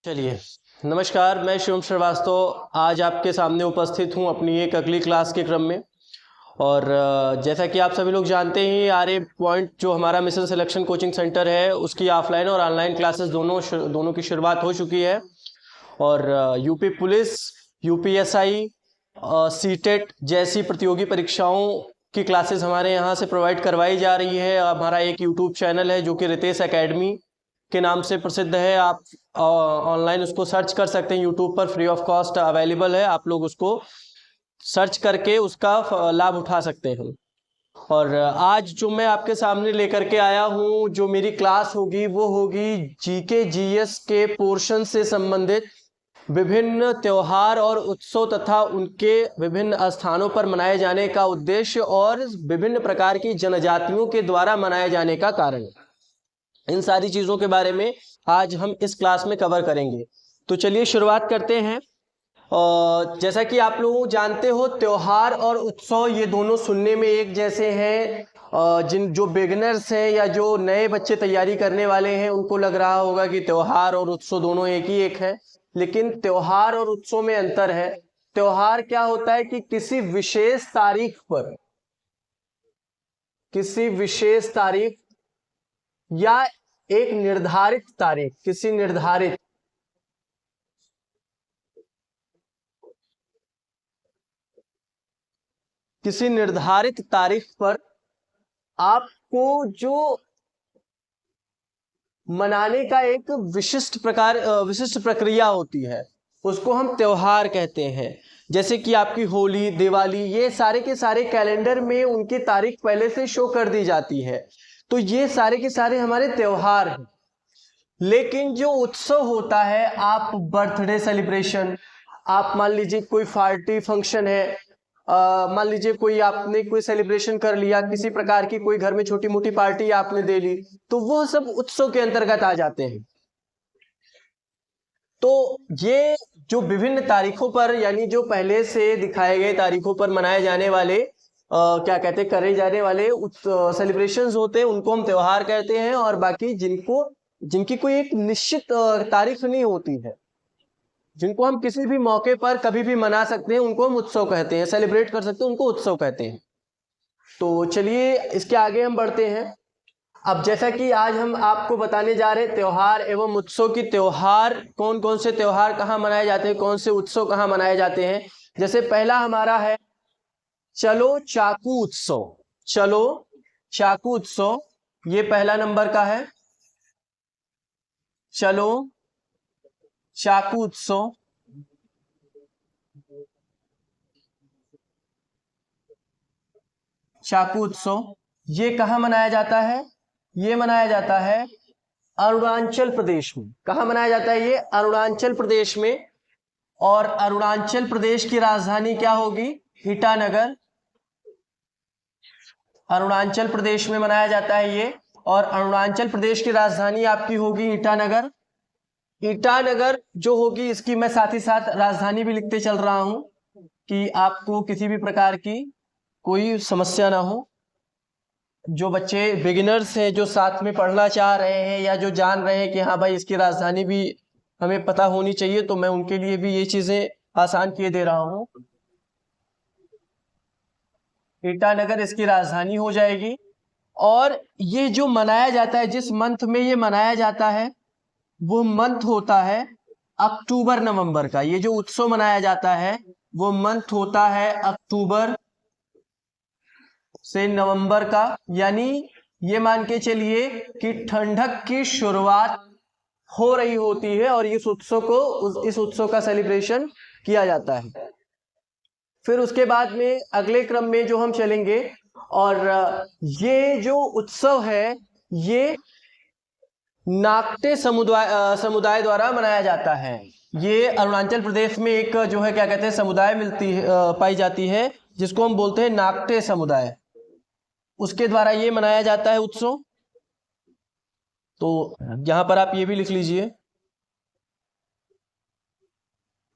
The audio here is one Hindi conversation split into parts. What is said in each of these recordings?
चलिए, नमस्कार। मैं शिवम श्रीवास्तव आज आपके सामने उपस्थित हूं अपनी एक अगली क्लास के क्रम में। और जैसा कि आप सभी लोग जानते हैं, आरए पॉइंट जो हमारा मिशन सिलेक्शन कोचिंग सेंटर है उसकी ऑफलाइन और ऑनलाइन क्लासेस दोनों की शुरुआत हो चुकी है। और यूपी पुलिस, यूपीएसआई, सीटेट जैसी प्रतियोगी परीक्षाओं की क्लासेस हमारे यहाँ से प्रोवाइड करवाई जा रही है। हमारा एक यूट्यूब चैनल है जो कि रितेश एकेडमी के नाम से प्रसिद्ध है। आप ऑनलाइन उसको सर्च कर सकते हैं, यूट्यूब पर फ्री ऑफ कॉस्ट अवेलेबल है। आप लोग उसको सर्च करके उसका लाभ उठा सकते हैं। और आज जो मैं आपके सामने लेकर के आया हूँ, जो मेरी क्लास होगी वो होगी जीके जीएस के पोर्शन से संबंधित विभिन्न त्योहार और उत्सव तथा उनके विभिन्न स्थानों पर मनाए जाने का उद्देश्य और विभिन्न प्रकार की जनजातियों के द्वारा मनाए जाने का कारण। इन सारी चीज़ों के बारे में आज हम इस क्लास में कवर करेंगे। तो चलिए शुरुआत करते हैं। जैसा कि आप लोग जानते हो, त्योहार और उत्सव ये दोनों सुनने में एक जैसे हैं। जो बिगिनर्स हैं या जो नए बच्चे तैयारी करने वाले हैं उनको लग रहा होगा कि त्योहार और उत्सव दोनों एक ही एक है, लेकिन त्योहार और उत्सव में अंतर है। त्योहार क्या होता है कि किसी विशेष तारीख या एक निर्धारित तारीख, किसी निर्धारित तारीख पर आपको जो मनाने का एक विशिष्ट प्रक्रिया होती है उसको हम त्योहार कहते हैं। जैसे कि आपकी होली, दिवाली, ये सारे के सारे कैलेंडर में उनकी तारीख पहले से शो कर दी जाती है, तो ये सारे के सारे हमारे त्योहार हैं। लेकिन जो उत्सव होता है, आप बर्थडे सेलिब्रेशन, आप मान लीजिए कोई पार्टी फंक्शन है, मान लीजिए कोई आपने कोई सेलिब्रेशन कर लिया, किसी प्रकार की कोई घर में छोटी मोटी पार्टी आपने दे ली, तो वो सब उत्सव के अंतर्गत आ जाते हैं। तो ये जो विभिन्न तारीखों पर, यानी जो पहले से दिखाए गए तारीखों पर मनाए जाने वाले क्या कहते हैं, करे जाने वाले सेलिब्रेशंस होते हैं, उनको हम त्योहार कहते हैं। और बाकी जिनकी कोई एक निश्चित तारीख नहीं होती है, जिनको हम किसी भी मौके पर कभी भी मना सकते हैं, उनको हम उत्सव कहते हैं, सेलिब्रेट कर सकते हैं, उनको उत्सव कहते हैं। तो चलिए इसके आगे हम बढ़ते हैं। अब जैसा कि आज हम आपको बताने जा रहे हैं त्योहार एवं उत्सव की, त्योहार कौन कौन से त्योहार कहाँ मनाए जाते हैं, कौन से उत्सव कहाँ मनाए जाते हैं। जैसे पहला हमारा है चलो चाकू उत्सव, ये पहला नंबर का है। चलो चाकू उत्सव, ये कहाँ मनाया जाता है? ये मनाया जाता है अरुणाचल प्रदेश में। कहाँ मनाया जाता है ये? अरुणाचल प्रदेश में। और अरुणाचल प्रदेश की राजधानी क्या होगी? ईटानगर। अरुणाचल प्रदेश में मनाया जाता है ये, और अरुणाचल प्रदेश की राजधानी आपकी होगी ईटानगर। ईटानगर जो होगी, इसकी मैं साथ ही साथ राजधानी भी लिखते चल रहा हूं कि आपको किसी भी प्रकार की कोई समस्या ना हो। जो बच्चे बिगिनर्स हैं, जो साथ में पढ़ना चाह रहे हैं या जो जान रहे हैं कि हाँ भाई इसकी राजधानी भी हमें पता होनी चाहिए, तो मैं उनके लिए भी ये चीजें आसान किए दे रहा हूँ। ईटानगर इसकी राजधानी हो जाएगी। और ये जो मनाया जाता है, जिस मंथ में ये मनाया जाता है, वो मंथ होता है अक्टूबर नवंबर का। ये जो उत्सव मनाया जाता है वो मंथ होता है अक्टूबर से नवंबर का। यानी ये मान के चलिए कि ठंडक की शुरुआत हो रही होती है और इस उत्सव का सेलिब्रेशन किया जाता है। फिर उसके बाद में अगले क्रम में जो हम चलेंगे, और ये जो उत्सव है ये नाक्टे समुदाय द्वारा मनाया जाता है। ये अरुणाचल प्रदेश में एक जो है क्या कहते हैं समुदाय पाई जाती है, जिसको हम बोलते हैं नाक्टे समुदाय। उसके द्वारा ये मनाया जाता है उत्सव। तो यहां पर आप ये भी लिख लीजिए,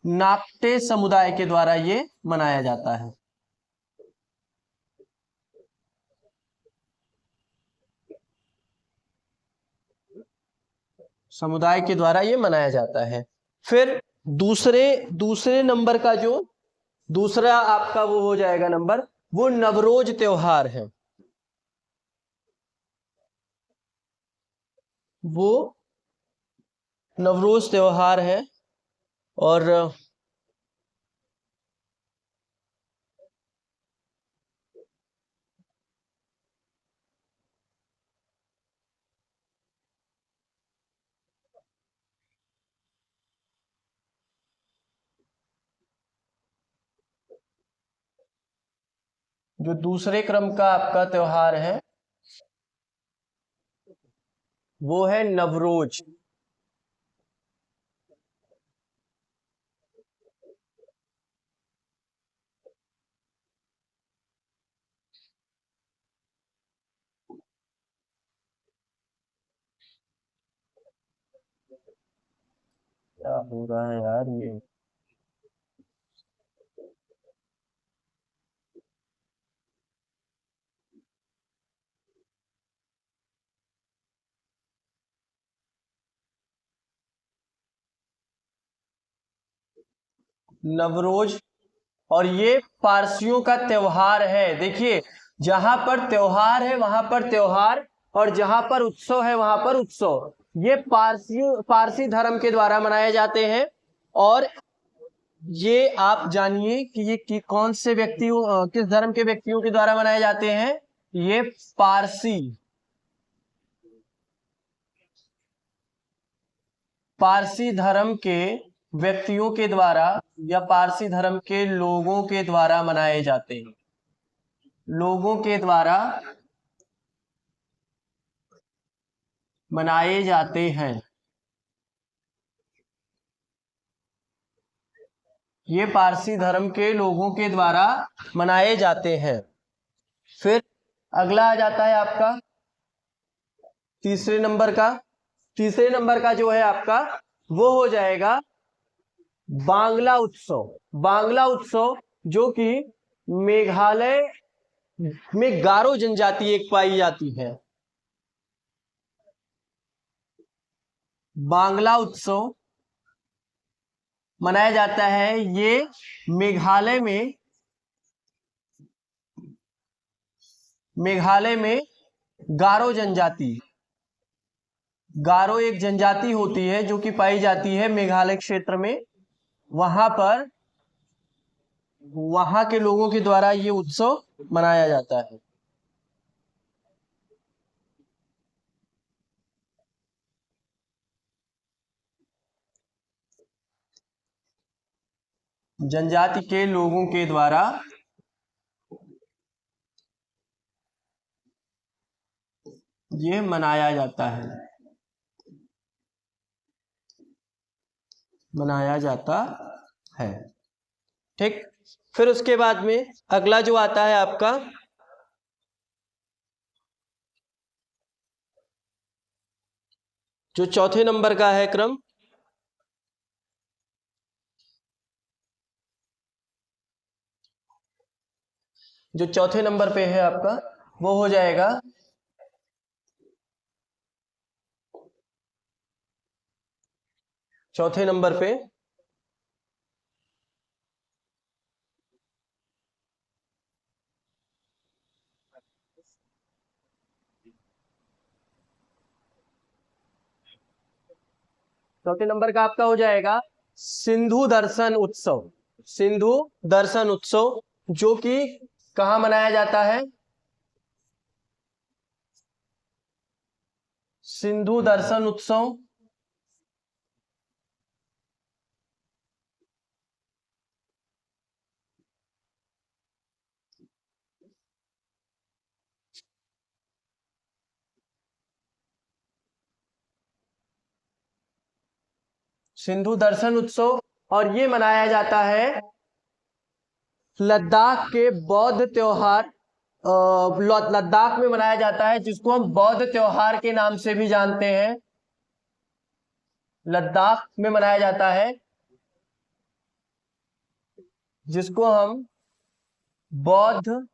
नाक्टे समुदाय के द्वारा ये मनाया जाता है। समुदाय के द्वारा ये मनाया जाता है। फिर दूसरे दूसरे नंबर का जो दूसरा आपका वो हो जाएगा नंबर, वो नवरोज त्योहार है। वो नवरोज त्योहार है। और जो दूसरे क्रम का आपका त्योहार है वो है नवरोज। क्या हो रहा है यार ये। नवरोज, और ये पारसियों का त्योहार है। देखिए, जहां पर त्योहार है वहां पर त्योहार, और जहां पर उत्सव है वहां पर उत्सव। ये पारसी धर्म के द्वारा मनाए जाते हैं। और ये आप जानिए कि ये कौन से व्यक्तियों किस धर्म के व्यक्तियों के द्वारा मनाए जाते हैं। ये पारसी पारसी धर्म के व्यक्तियों के द्वारा या पारसी धर्म के लोगों के द्वारा मनाए जाते हैं। लोगों के द्वारा मनाए जाते हैं। ये पारसी धर्म के लोगों के द्वारा मनाए जाते हैं। फिर अगला आ जाता है आपका तीसरे नंबर का। तीसरे नंबर का जो है आपका वो हो जाएगा बांग्ला उत्सव। बांग्ला उत्सव जो कि मेघालय में गारो जनजाति एक पाई जाती है। बांग्ला उत्सव मनाया जाता है ये मेघालय में गारो जनजाति। गारो एक जनजाति होती है जो कि पाई जाती है मेघालय क्षेत्र में। वहां पर वहां के लोगों के द्वारा ये उत्सव मनाया जाता है। जनजाति के लोगों के द्वारा ये मनाया जाता है। मनाया जाता है। ठीक। फिर उसके बाद में अगला जो आता है आपका जो चौथे नंबर का है क्रम, जो चौथे नंबर पे है आपका वो हो जाएगा चौथे नंबर पे चौथे नंबर का आपका हो जाएगा सिंधु दर्शन उत्सव। सिंधु दर्शन उत्सव जो कि कहाँ मनाया जाता है। सिंधु दर्शन उत्सव सिंधु दर्शन उत्सव, और ये मनाया जाता है लद्दाख के बौद्ध त्योहार। लद्दाख में मनाया जाता है जिसको हम बौद्ध त्योहार के नाम से भी जानते हैं। लद्दाख में मनाया जाता है जिसको हम बौद्ध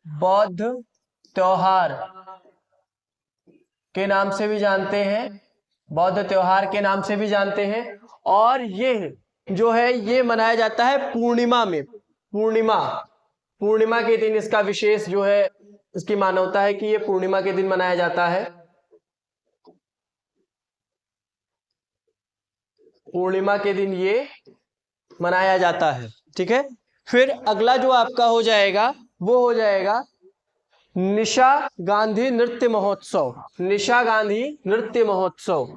बौद्ध त्योहार के नाम से भी जानते हैं, बौद्ध त्योहार के नाम से भी जानते हैं। और ये जो है ये मनाया जाता है पूर्णिमा में, पूर्णिमा के दिन इसका विशेष जो है इसकी मान्यता है कि ये पूर्णिमा के दिन मनाया जाता है, पूर्णिमा के दिन ये मनाया जाता है। ठीक है, फिर अगला जो आपका हो जाएगा वो हो जाएगा निशा गांधी नृत्य महोत्सव। निशा गांधी नृत्य महोत्सव,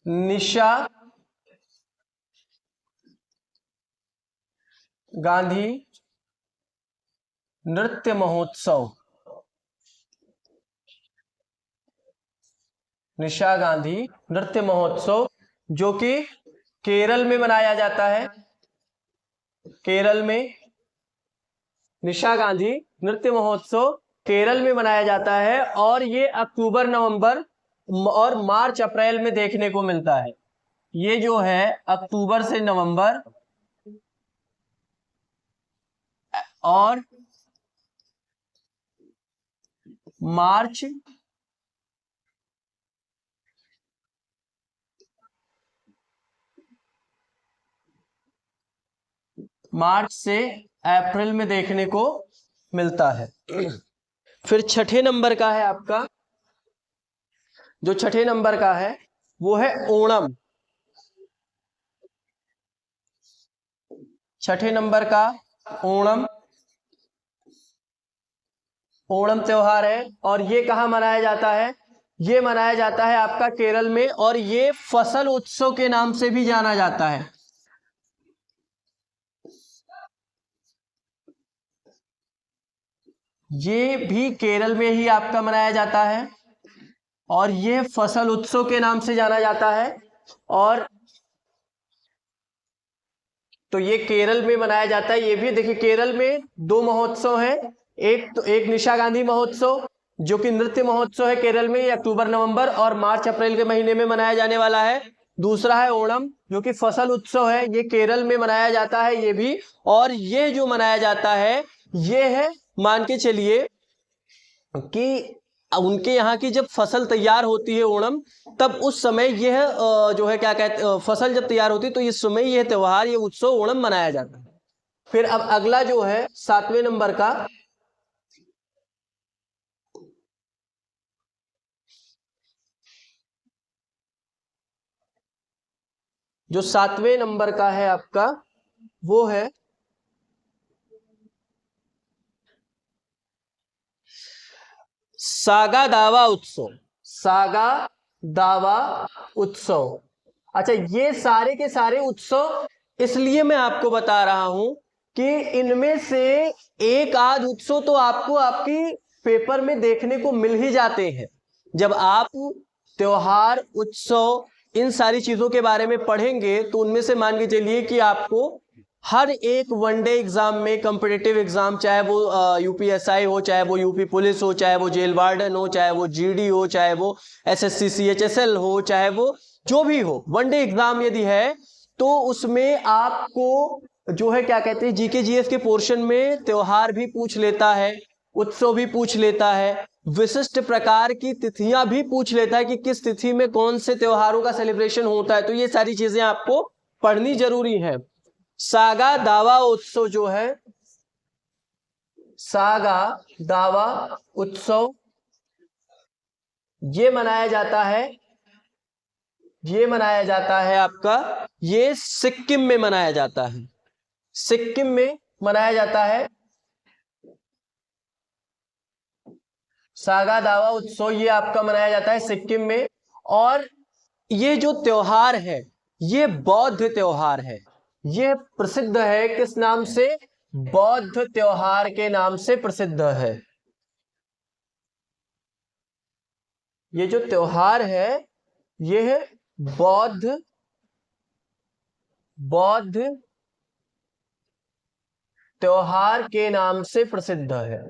निशा गांधी नृत्य महोत्सव, निशा गांधी नृत्य महोत्सव जो कि केरल में मनाया जाता है। केरल में निशा गांधी नृत्य महोत्सव केरल में मनाया जाता है और ये अक्टूबर नवंबर और मार्च अप्रैल में देखने को मिलता है। ये जो है अक्टूबर से नवंबर और मार्च से अप्रैल में देखने को मिलता है। फिर छठे नंबर का है आपका, जो छठे नंबर का है वो है ओणम। छठे नंबर का ओणम, ओणम त्योहार है और ये कहाँ मनाया जाता है? ये मनाया जाता है आपका केरल में और ये फसल उत्सव के नाम से भी जाना जाता है। ये भी केरल में ही आपका मनाया जाता है और ये फसल उत्सव के नाम से जाना जाता है। और तो ये केरल में मनाया जाता है। ये भी देखिए केरल में दो महोत्सव है, एक निशा गांधी महोत्सव जो कि नृत्य महोत्सव है केरल में, ये अक्टूबर नवंबर और मार्च अप्रैल के महीने में मनाया जाने वाला है। दूसरा है ओणम जो कि फसल उत्सव है, ये केरल में मनाया जाता है ये भी। और ये जो मनाया जाता है ये है, मान के चलिए कि उनके यहाँ की जब फसल तैयार होती है ओणम, तब उस समय यह जो है क्या कहते फसल जब तैयार होती है तो इस समय यह त्योहार, ये उत्सव ओणम मनाया जाता है। फिर अब अगला जो है सातवें नंबर का, जो सातवें नंबर का है आपका वो है सागा दावा उत्सव। सागा दावा उत्सव, अच्छा ये सारे के सारे उत्सव इसलिए मैं आपको बता रहा हूं कि इनमें से एक आध उत्सव तो आपको आपकी पेपर में देखने को मिल ही जाते हैं। जब आप त्योहार, उत्सव, इन सारी चीजों के बारे में पढ़ेंगे तो उनमें से मान के चलिए कि आपको हर एक वनडे एग्जाम में, कॉम्पिटिटिव एग्जाम, चाहे वो यूपीएसआई हो, चाहे वो यूपी पुलिस हो, चाहे वो जेल वार्डन हो, चाहे वो जीडी हो, चाहे वो एसएससी सीएचएसएल हो, चाहे वो जो भी हो, वनडे एग्जाम यदि है तो उसमें आपको जो है क्या कहते हैं जीके जीएस के पोर्शन में त्योहार भी पूछ लेता है, उत्सव भी पूछ लेता है, विशिष्ट प्रकार की तिथियां भी पूछ लेता है कि किस तिथि में कौन से त्योहारों का सेलिब्रेशन होता है। तो ये सारी चीजें आपको पढ़नी जरूरी है। सागा दावा उत्सव जो है, सागा दावा उत्सव ये मनाया जाता है, ये मनाया जाता है आपका, ये सिक्किम में मनाया जाता है, सिक्किम में मनाया जाता है। सागा दावा उत्सव ये आपका मनाया जाता है सिक्किम में। और ये जो त्योहार है ये बौद्ध त्योहार है, ये प्रसिद्ध है किस नाम से? बौद्ध त्योहार के नाम से प्रसिद्ध है। ये जो त्योहार है ये है बौद्ध त्योहार के नाम से प्रसिद्ध है,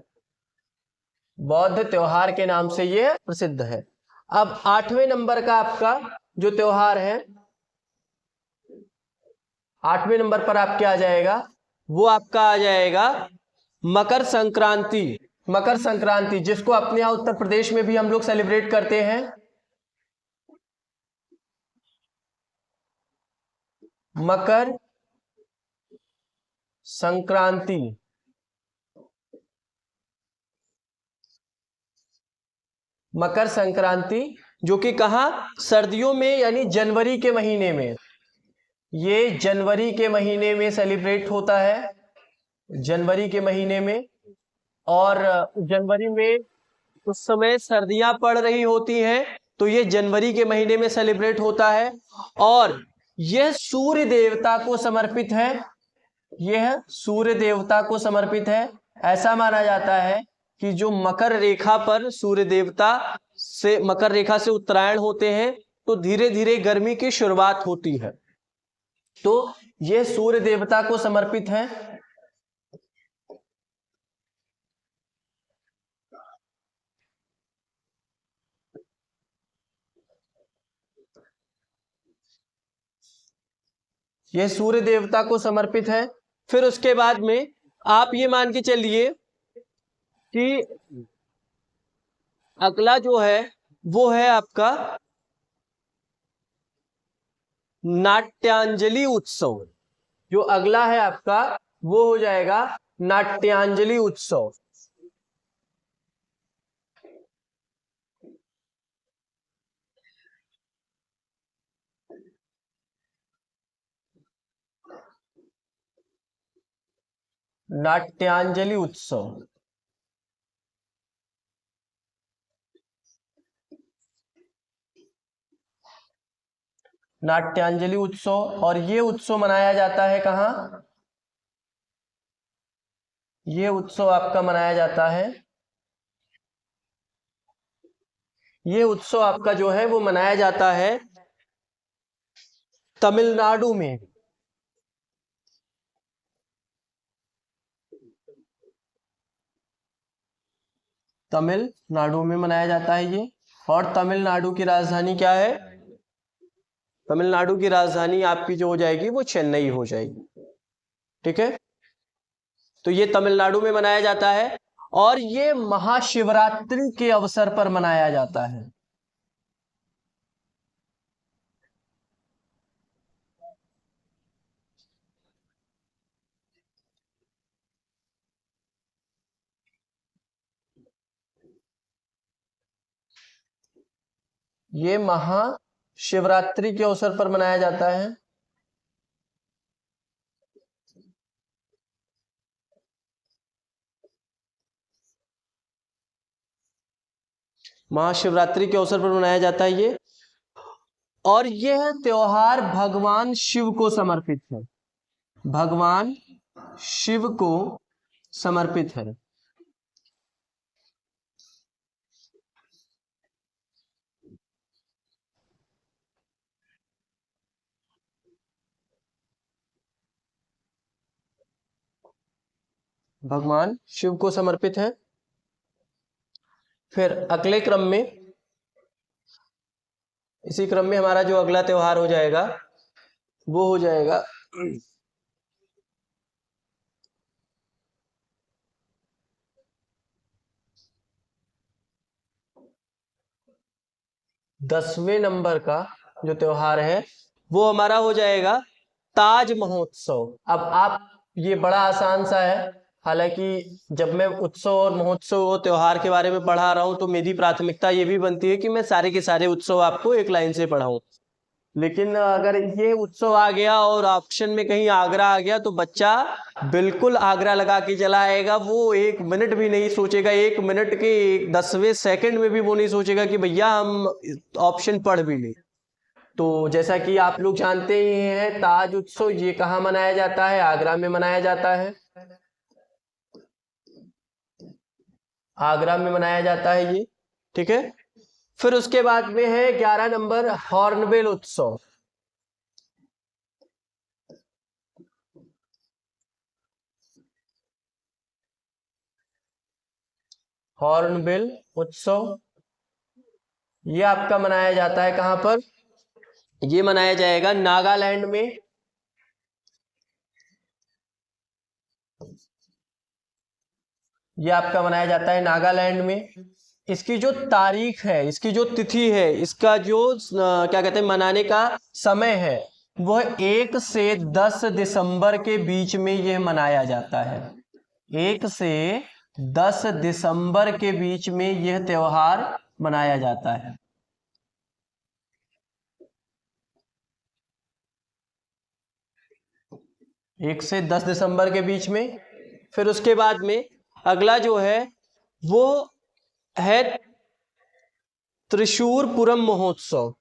बौद्ध त्योहार के नाम से ये प्रसिद्ध है। अब आठवें नंबर का आपका जो त्योहार है 8वें नंबर पर आपके आ जाएगा, वो आपका आ जाएगा मकर संक्रांति। मकर संक्रांति जिसको अपने यहाँ उत्तर प्रदेश में भी हम लोग सेलिब्रेट करते हैं। मकर संक्रांति, मकर संक्रांति जो कि कहाँ, सर्दियों में यानी जनवरी के महीने में, ये जनवरी के महीने में सेलिब्रेट होता है, जनवरी के महीने में। और जनवरी में उस समय सर्दियां पड़ रही होती हैं, तो ये जनवरी के महीने में सेलिब्रेट होता है। और यह सूर्य देवता को समर्पित है, यह सूर्य देवता को समर्पित है। ऐसा माना जाता है कि जो मकर रेखा पर सूर्य देवता से, मकर रेखा से उत्तरायण होते हैं तो धीरे धीरे गर्मी की शुरुआत होती है, तो यह सूर्य देवता को समर्पित है। यह सूर्य देवता को समर्पित है। फिर उसके बाद में आप ये मान के चलिए कि अगला जो है वो है आपका नाट्यांजलि उत्सव। जो अगला है आपका वो हो जाएगा नाट्यांजलि उत्सव। नाट्यांजलि उत्सव, नाट्यांजलि उत्सव। और ये उत्सव मनाया जाता है कहाँ, ये उत्सव आपका मनाया जाता है, ये उत्सव आपका जो है वो मनाया जाता है तमिलनाडु में। तमिलनाडु में मनाया जाता है ये। और तमिलनाडु की राजधानी क्या है, तमिलनाडु की राजधानी आपकी जो हो जाएगी वो चेन्नई हो जाएगी, ठीक है। तो ये तमिलनाडु में मनाया जाता है और ये महाशिवरात्रि के अवसर पर मनाया जाता है। ये महाशिवरात्रि के अवसर पर मनाया जाता है। महाशिवरात्रि के अवसर पर मनाया जाता है ये। और यह त्योहार भगवान शिव को समर्पित है, भगवान शिव को समर्पित है। भगवान शिव को समर्पित है। फिर अगले क्रम में, इसी क्रम में हमारा जो अगला त्योहार हो जाएगा वो हो जाएगा 10वें नंबर का जो त्योहार है वो हमारा हो जाएगा ताज महोत्सव। अब आप, ये बड़ा आसान सा है, हालांकि जब मैं उत्सव और महोत्सव और त्योहार के बारे में पढ़ा रहा हूं तो मेरी प्राथमिकता ये भी बनती है कि मैं सारे के सारे उत्सव आपको एक लाइन से पढ़ाऊं। लेकिन अगर ये उत्सव आ गया और ऑप्शन में कहीं आगरा आ गया तो बच्चा बिल्कुल आगरा लगा के चला आएगा, वो एक मिनट भी नहीं सोचेगा, एक मिनट के 10वें सेकंड में भी वो नहीं सोचेगा कि भैया हम ऑप्शन पढ़ भी लें। तो जैसा कि आप लोग जानते ही हैं, ताज उत्सव ये कहाँ मनाया जाता है, आगरा में मनाया जाता है, आगरा में मनाया जाता है ये, ठीक है। फिर उसके बाद में है 11 नंबर हॉर्नबिल उत्सव। हॉर्नबिल उत्सव ये आपका मनाया जाता है कहां पर, ये मनाया जाएगा नागालैंड में, ये आपका मनाया जाता है नागालैंड में। इसकी जो तारीख है, इसकी जो तिथि है, इसका जो क्या कहते हैं मनाने का समय है, वह 1 से 10 दिसंबर के बीच में यह मनाया जाता है। 1 से 10 दिसंबर के बीच में यह त्योहार मनाया जाता है। एक से 10 दिसंबर के बीच में। फिर उसके बाद में अगला जो है वो है त्रिशूर पूरम महोत्सव।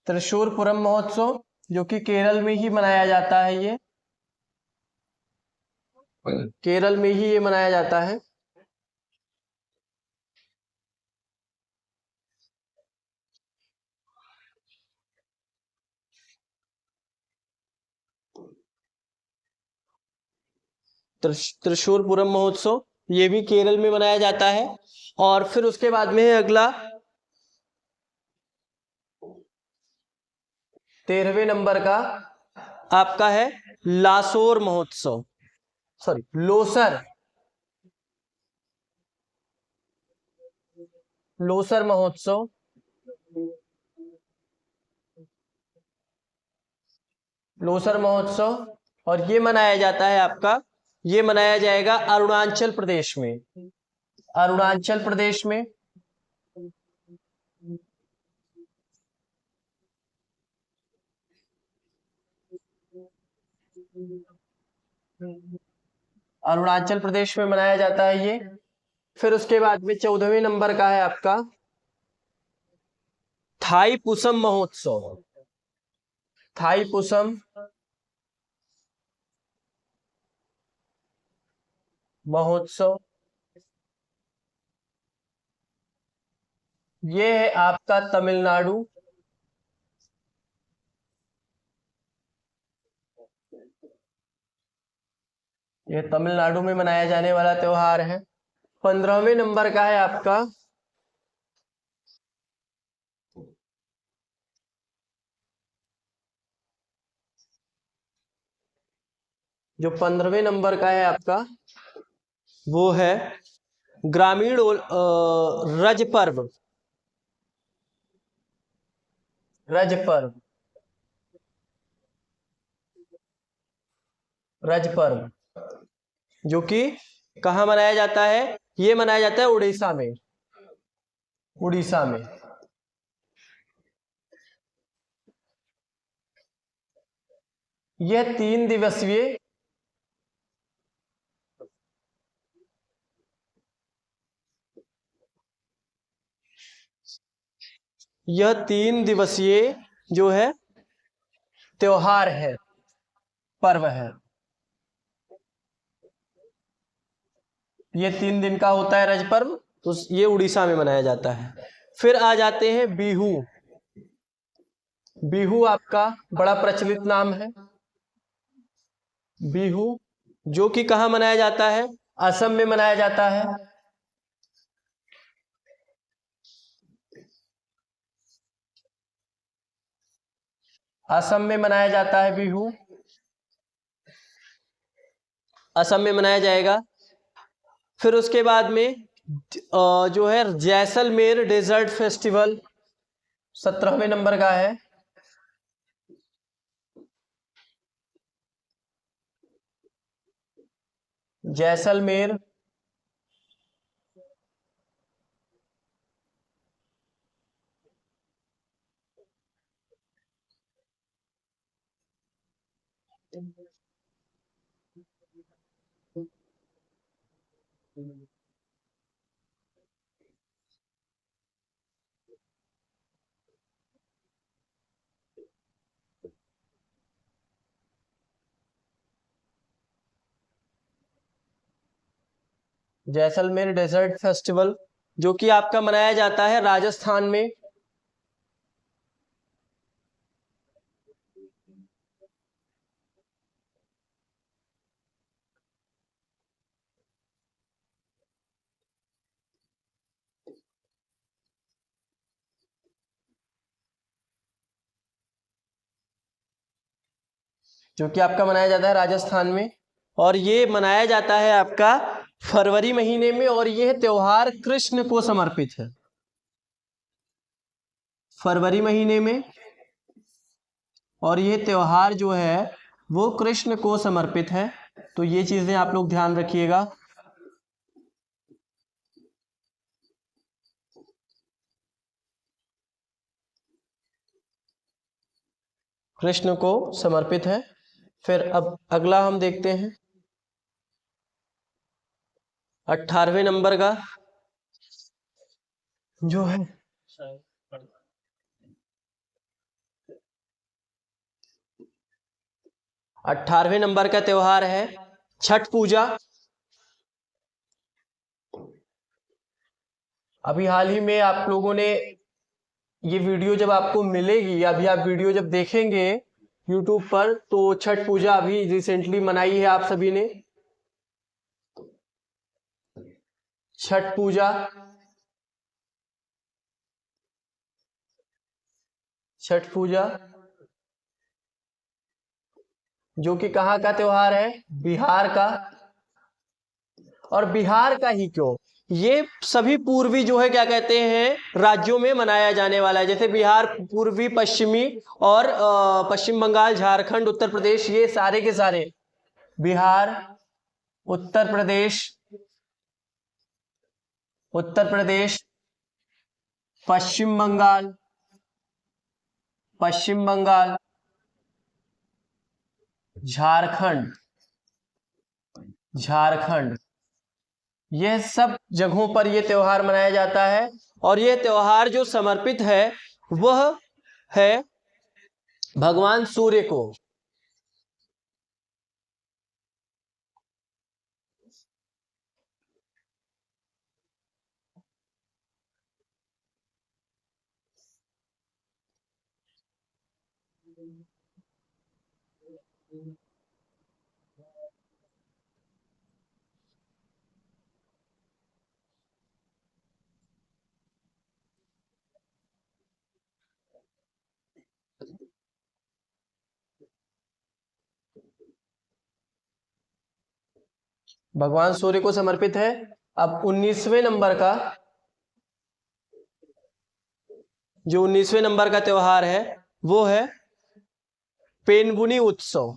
त्रिशूर पूरम महोत्सव जो कि केरल में ही मनाया जाता है, ये केरल में ही ये मनाया जाता है। त्रिशूर पूरम महोत्सव ये भी केरल में मनाया जाता है। और फिर उसके बाद में है अगला 13वें नंबर का आपका है लासोर महोत्सव, सॉरी लोसर, लोसर महोत्सव। लोसर महोत्सव और ये मनाया जाता है आपका, ये मनाया जाएगा अरुणाचल प्रदेश में। अरुणाचल प्रदेश में अरुणाचल प्रदेश में मनाया जाता है ये। फिर उसके बाद में 14वें नंबर का है आपका थाई पुसम महोत्सव। थाई पुसम महोत्सव ये है आपका तमिलनाडु। ये तमिलनाडु में मनाया जाने वाला त्योहार है। 15वें नंबर का है आपका जो 15वें नंबर का है आपका वो है ग्रामीण रज पर्व। रज पर्व, रज पर्व जो कि कहाँ मनाया जाता है, ये मनाया जाता है उड़ीसा में। उड़ीसा में यह 3 दिवसीय यह 3 दिवसीय जो है त्योहार है, पर्व है। ये 3 दिन का होता है रज पर्व, तो ये उड़ीसा में मनाया जाता है। फिर आ जाते हैं बिहू। बिहू आपका बड़ा प्रचलित नाम है। बिहू जो कि कहाँ मनाया जाता है, असम में मनाया जाता है। असम में मनाया जाता है बिहू, असम में मनाया जाएगा। फिर उसके बाद में जो है जैसलमेर डेजर्ट फेस्टिवल 17वें नंबर का है। जैसलमेर जैसलमेर डेजर्ट फेस्टिवल जो कि आपका मनाया जाता है राजस्थान में। जो कि आपका मनाया जाता है राजस्थान में, और ये मनाया जाता है आपका फरवरी महीने में, और यह त्योहार कृष्ण को समर्पित है। फरवरी महीने में, और ये त्योहार जो है वो कृष्ण को समर्पित है। तो ये चीजें आप लोग ध्यान रखिएगा। कृष्ण को समर्पित है। फिर अब अगला हम देखते हैं 18वें नंबर का जो है 18वें नंबर का त्योहार है छठ पूजा। अभी हाल ही में आप लोगों ने ये वीडियो जब आपको मिलेगी, अभी आप वीडियो जब देखेंगे यूट्यूब पर, तो छठ पूजा अभी रिसेंटली मनाई है आप सभी ने। छठ पूजा, छठ पूजा जो कि कहाँ का त्योहार है? बिहार का। और बिहार का ही क्यों, ये सभी पूर्वी जो है क्या कहते हैं राज्यों में मनाया जाने वाला है। जैसे बिहार, पूर्वी, पश्चिमी और पश्चिम बंगाल, झारखंड, उत्तर प्रदेश, ये सारे के सारे, बिहार, उत्तर प्रदेश, उत्तर प्रदेश, पश्चिम बंगाल, पश्चिम बंगाल, झारखंड, झारखंड, यह सब जगहों पर यह त्योहार मनाया जाता है। और यह त्योहार जो समर्पित है वह है भगवान सूर्य को। भगवान सूर्य को समर्पित है। अब 19वें नंबर का, जो 19वें नंबर का त्योहार है वो है पेनबुनी उत्सव।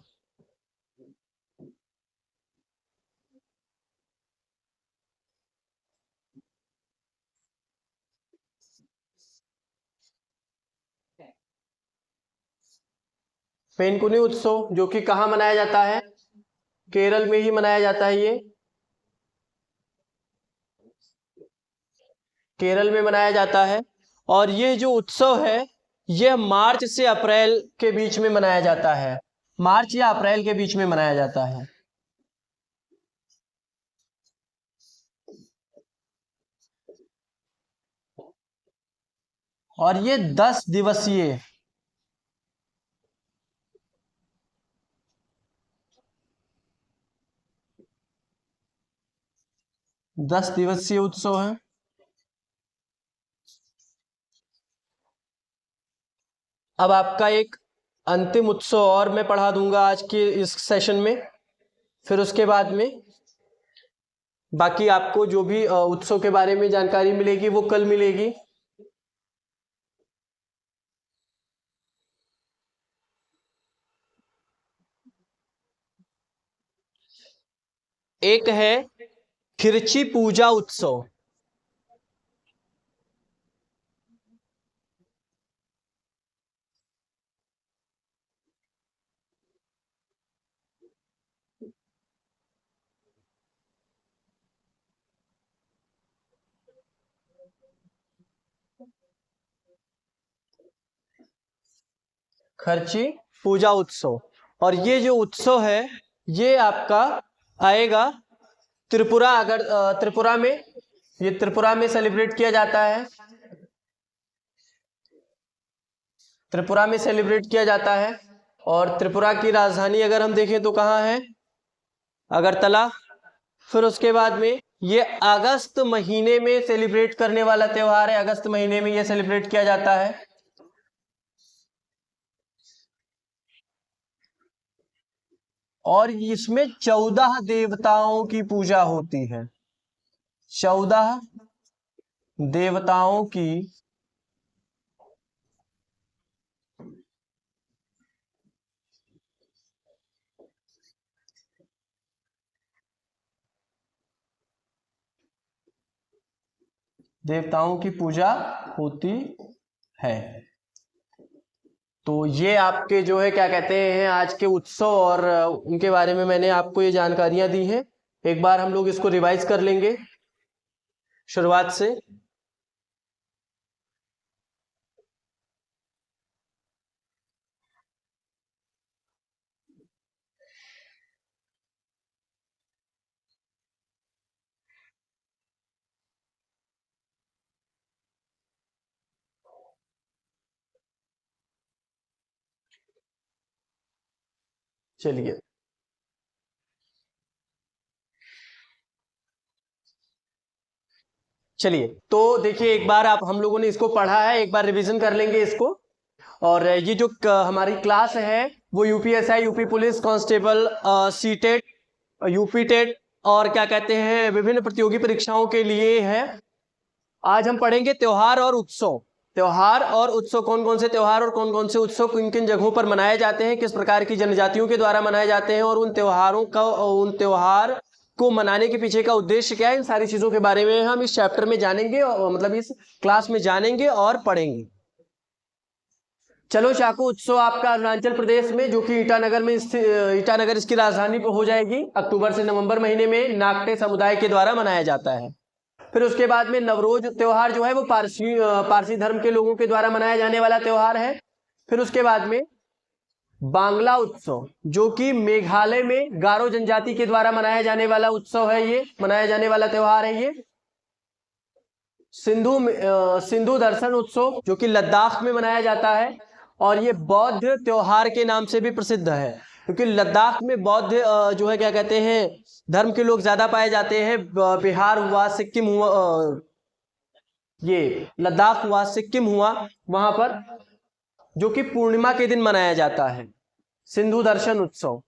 पेनकुनी उत्सव जो कि कहाँ मनाया जाता है? केरल में ही मनाया जाता है। ये केरल में मनाया जाता है। और ये जो उत्सव है यह मार्च से अप्रैल के बीच में मनाया जाता है। मार्च या अप्रैल के बीच में मनाया जाता है। और ये 10 दिवसीय, 10 दिवसीय उत्सव है। अब आपका एक अंतिम उत्सव और मैं पढ़ा दूंगा आज के इस सेशन में, फिर उसके बाद में बाकी आपको जो भी उत्सव के बारे में जानकारी मिलेगी वो कल मिलेगी। एक है खिरची पूजा उत्सव। खर्ची पूजा उत्सव, और ये जो उत्सव है ये आपका आएगा त्रिपुरा। अगर त्रिपुरा में, ये त्रिपुरा में सेलिब्रेट किया जाता है। त्रिपुरा में सेलिब्रेट किया जाता है। और त्रिपुरा की राजधानी अगर हम देखें तो कहाँ है? अगरतला। फिर उसके बाद में ये अगस्त महीने में सेलिब्रेट करने वाला त्योहार है। अगस्त महीने में ये सेलिब्रेट किया जाता है। और इसमें 14 देवताओं की पूजा होती है। 14 देवताओं की पूजा होती है। तो ये आपके जो है क्या कहते हैं आज के उत्सव और उनके बारे में मैंने आपको ये जानकारियां दी हैं। एक बार हम लोग इसको रिवाइज कर लेंगे शुरुआत से। चलिए चलिए तो देखिए, एक बार आप हम लोगों ने इसको पढ़ा है, एक बार रिवीजन कर लेंगे इसको। और ये जो हमारी क्लास है वो UPSI, UP police constable, CTET, UP TET और क्या कहते हैं विभिन्न प्रतियोगी परीक्षाओं के लिए है। आज हम पढ़ेंगे त्योहार और उत्सव। त्योहार और उत्सव, कौन कौन से त्योहार और कौन कौन से उत्सव किन किन जगहों पर मनाए जाते हैं, किस प्रकार की जनजातियों के द्वारा मनाए जाते हैं और उन त्योहार को मनाने के पीछे का उद्देश्य क्या है, इन सारी चीजों के बारे में हम इस चैप्टर में जानेंगे, मतलब इस क्लास में जानेंगे और पढ़ेंगे। चलो चाकू उत्सव आपका अरुणाचल प्रदेश में, जो कि ईटानगर में स्थित, ईटानगर इसकी राजधानी हो जाएगी, अक्टूबर से नवंबर महीने में नागटे समुदाय के द्वारा मनाया जाता है। फिर उसके बाद में नवरोज त्योहार जो है वो पारसी धर्म के लोगों के द्वारा मनाया जाने वाला त्योहार है। फिर उसके बाद में बांग्ला उत्सव, जो कि मेघालय में गारो जनजाति के द्वारा मनाया जाने वाला उत्सव है, ये मनाया जाने वाला त्योहार है। ये सिंधु दर्शन उत्सव, जो कि लद्दाख में मनाया जाता है और ये बौद्ध त्योहार के नाम से भी प्रसिद्ध है, क्योंकि लद्दाख में बौद्ध जो है क्या कहते हैं धर्म के लोग ज्यादा पाए जाते हैं। बिहार हुआ, सिक्किम हुआ, ये लद्दाख हुआ, सिक्किम हुआ, वहां पर जो कि पूर्णिमा के दिन मनाया जाता है सिंधु दर्शन उत्सव।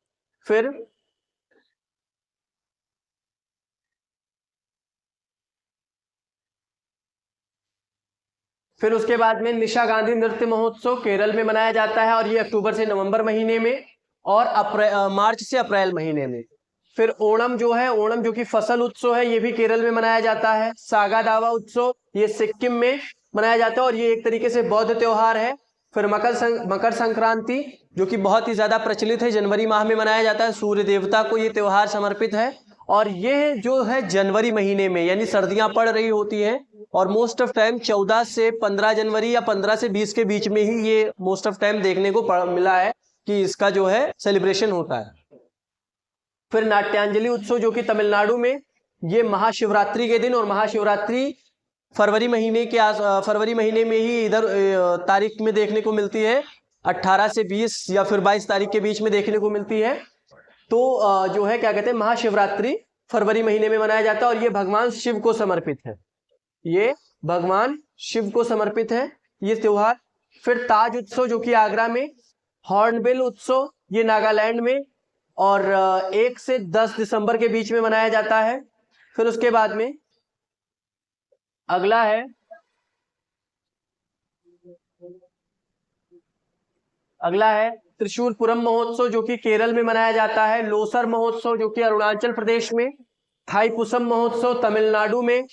फिर उसके बाद में निशा गांधी नृत्य महोत्सव केरल में मनाया जाता है और ये अक्टूबर से नवंबर महीने में और मार्च से अप्रैल महीने में। फिर ओणम जो है, ओणम जो कि फसल उत्सव है, ये भी केरल में मनाया जाता है। सागा दावा उत्सव ये सिक्किम में मनाया जाता है और ये एक तरीके से बौद्ध त्योहार है। फिर मकर संक्रांति, जो कि बहुत ही ज्यादा प्रचलित है, जनवरी माह में मनाया जाता है, सूर्य देवता को ये त्योहार समर्पित है। और ये जो है जनवरी महीने में, यानी सर्दियां पड़ रही होती हैं और मोस्ट ऑफ टाइम 14 से 15 जनवरी या 15 से 20 के बीच में ही ये मोस्ट ऑफ टाइम देखने को मिला है कि इसका जो है सेलिब्रेशन होता है। फिर नाट्यांजलि उत्सव, जो कि तमिलनाडु में, ये महाशिवरात्रि के दिन, और महाशिवरात्रि फरवरी महीने में ही इधर तारीख में देखने को मिलती है, 18 से 20 या फिर 22 तारीख के बीच में देखने को मिलती है। तो जो है क्या कहते हैं महाशिवरात्रि फरवरी महीने में मनाया जाता है और ये भगवान शिव को समर्पित है, ये भगवान शिव को समर्पित है ये त्योहार। फिर ताज उत्सव, जो कि आगरा में, हॉर्नबिल उत्सव ये नागालैंड में, और 1 से 10 दिसंबर के बीच में मनाया जाता है। फिर उसके बाद में अगला है त्रिशूलपुरम महोत्सव, जो कि केरल में मनाया जाता है। लोसर महोत्सव, जो कि अरुणाचल प्रदेश में। थाईपुसम महोत्सव तमिलनाडु में।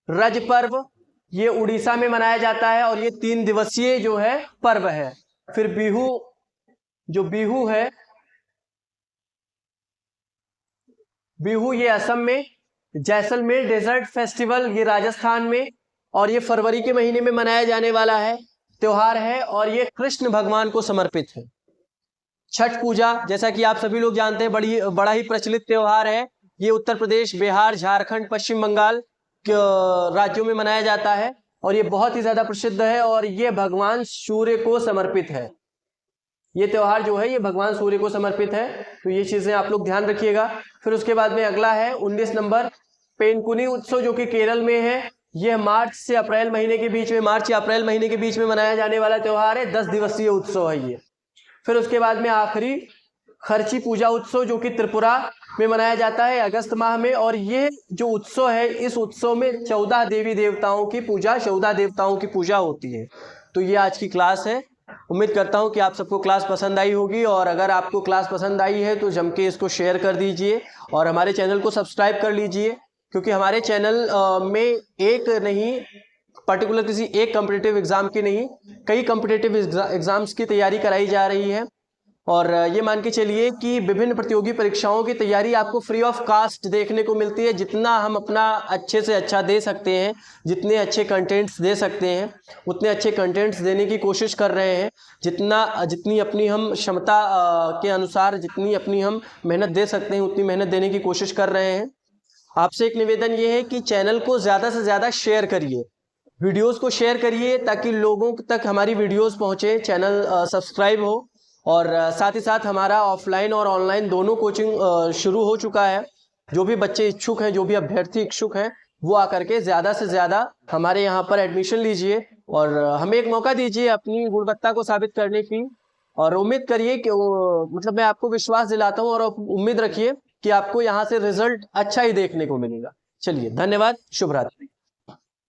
रज पर्व ये उड़ीसा में मनाया जाता है और ये 3 दिवसीय जो है पर्व है। फिर बिहू, जो बिहू है, बिहू ये असम में। जैसलमेर डेजर्ट फेस्टिवल ये राजस्थान में, और ये फरवरी के महीने में मनाया जाने वाला है त्योहार है और ये कृष्ण भगवान को समर्पित है। छठ पूजा, जैसा कि आप सभी लोग जानते हैं, बड़ा ही प्रचलित त्योहार है। ये उत्तर प्रदेश, बिहार, झारखंड, पश्चिम बंगाल राज्यों में मनाया जाता है और ये बहुत ही ज्यादा प्रसिद्ध है और ये भगवान सूर्य को समर्पित है। ये त्योहार जो है ये भगवान सूर्य को समर्पित है, तो ये चीजें आप लोग ध्यान रखिएगा। फिर उसके बाद में अगला है 19 नंबर पेनकुनी उत्सव, जो कि केरल में है। यह मार्च या अप्रैल महीने के बीच में मनाया जाने वाला त्योहार है। 10 दिवसीय उत्सव है ये। फिर उसके बाद में आखिरी खर्ची पूजा उत्सव जो कि त्रिपुरा में मनाया जाता है अगस्त माह में। और ये जो उत्सव है, इस उत्सव में 14 देवी देवताओं की पूजा 14 देवताओं की पूजा होती है। तो ये आज की क्लास है। उम्मीद करता हूँ कि आप सबको क्लास पसंद आई होगी, और अगर आपको क्लास पसंद आई है तो जम के इसको शेयर कर दीजिए और हमारे चैनल को सब्सक्राइब कर लीजिए, क्योंकि हमारे चैनल में एक नहीं, पर्टिकुलर किसी एक कॉम्पिटिटिव एग्जाम की नहीं, कई कॉम्पिटिटिव एग्जाम्स की तैयारी कराई जा रही है। और ये मान के चलिए कि विभिन्न प्रतियोगी परीक्षाओं की तैयारी आपको फ्री ऑफ कास्ट देखने को मिलती है। जितना हम अपना अच्छे से अच्छा दे सकते हैं, जितने अच्छे कंटेंट्स दे सकते हैं, उतने अच्छे कंटेंट्स देने की कोशिश कर रहे हैं। जितनी अपनी हम क्षमता के अनुसार जितनी अपनी हम मेहनत दे सकते हैं, उतनी मेहनत देने की कोशिश कर रहे हैं। आपसे एक निवेदन ये है कि चैनल को ज़्यादा से ज़्यादा शेयर करिए, वीडियोस को शेयर करिए, ताकि लोगों तक हमारी वीडियोस पहुंचे, चैनल सब्सक्राइब हो। और साथ ही साथ हमारा ऑफलाइन और ऑनलाइन दोनों कोचिंग शुरू हो चुका है। जो भी बच्चे इच्छुक हैं, जो भी अभ्यर्थी इच्छुक हैं, वो आकर के ज़्यादा से ज़्यादा हमारे यहाँ पर एडमिशन लीजिए और हमें एक मौका दीजिए अपनी गुणवत्ता को साबित करने की। और उम्मीद करिए कि मतलब मैं आपको विश्वास दिलाता हूँ, और उम्मीद रखिए कि आपको यहाँ से रिजल्ट अच्छा ही देखने को मिलेगा। चलिए, धन्यवाद, शुभ रात्रि।